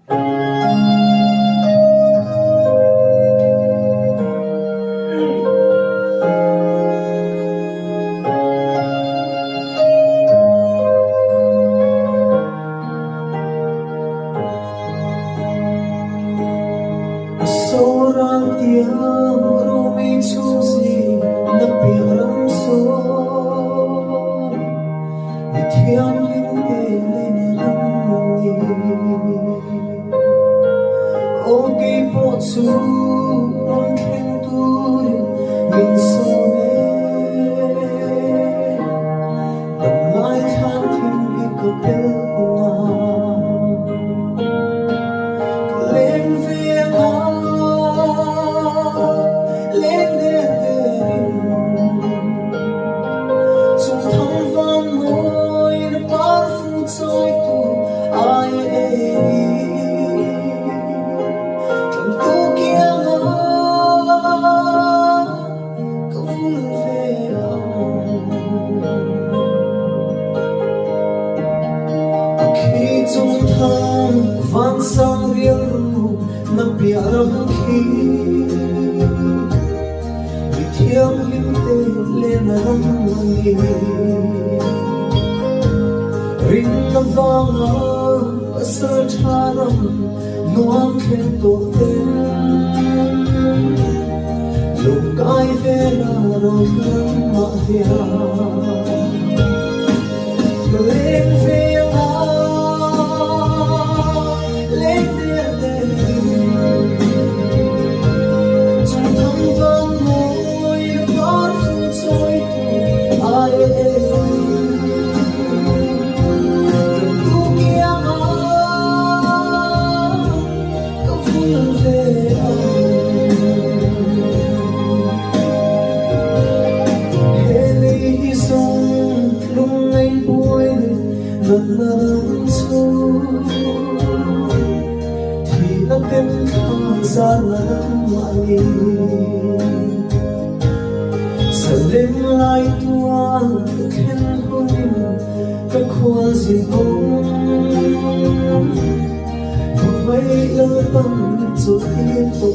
Seorang tiang rumit susi napi ramso tiang hingga lenerangi oke potsu mungkin tur minsone damai kantin ikapel trong thang vang sang riêng ru nằm bia râm khi vì thiêng hiến tê lên râm nghi rin nằm vang ở sơ cha râm nuông khen tổ tên lúc cái về là rồi thơm mạ thia lên về lần sâu thì nó kết ra lần lại giờ đêm lại tuang khen hôn các khoa gì không một mấy lỡ tâm rồi tiếp tục